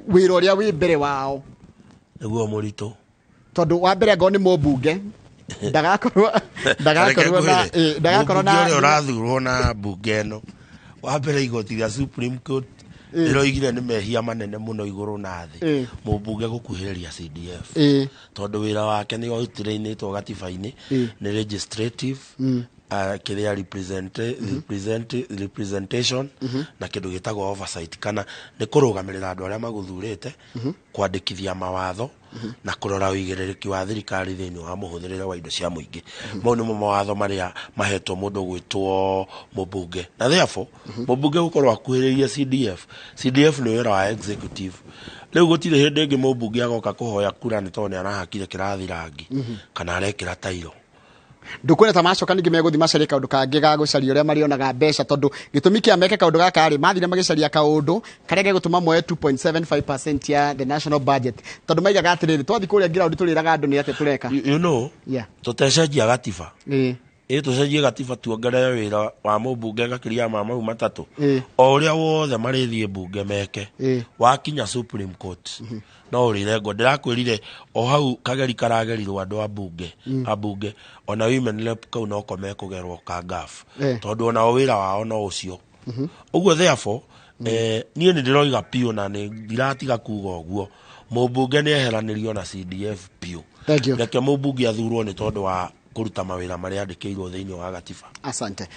wira uria wi mbere wao niguo murito tondu wa mbere ngo ni mũmbunge ndagakorwo na uria urathurwo na mbunge no wa mbere igoti rĩa Supreme Court iroigire ni mehia manene muno iguru na thi mũmbunge gukuhĩrĩria CDF tondu wira wake ni outirainĩtwo gatiba-inĩ ni legislative kiria representation na kindu gitagwo oversight kana ni kurugamirira andu aria maguthurite kwandikithia mawatho na kurora uigiririki wa thirikari thiini wa muhuthirire wa indo cia muingi mau nimo mawatho maria mahetwo mundu gwitwo mubunge na therefore mubunge gukorwo akuhiririe CDF ni wira wa executive riu gutire hindi ingi mubunge agoka kuhoya kura ni tondu arahakire kirathi rangi kana arekira tairo ndukwenda ta macoka ningi meguthi macarie kaundu kangi ga gucaria uria marionaga mbeca tondu gitumi kia meke kaundu gaka ri mathire magicaria kaundu karia gegutuma moe 2.75% ya the national budget tondu maigaga atiriri twathi kuria ground turiraga andu ni ate tureka you know tutecenjia gatiba tucenjie gatiba tuongerere wira wa mubunge gakiria mau matatu o uria wothe marithie bunge meke wakinya Supreme Court no urirengo ndirakwirire o hau kageri karagerirwo andu abunge ona women rep kau no kome kugerwo ka gaf tondu ona wira wao no ucio uguo therefore nie ni ndiroiga pio na ni ndiratiga kuga uguo mubunge ni eheranirio na CDF pio reke mubunge athurwo ni tondu wa kuruta mawira maria andikirwo thiini wa gatiba. Asante.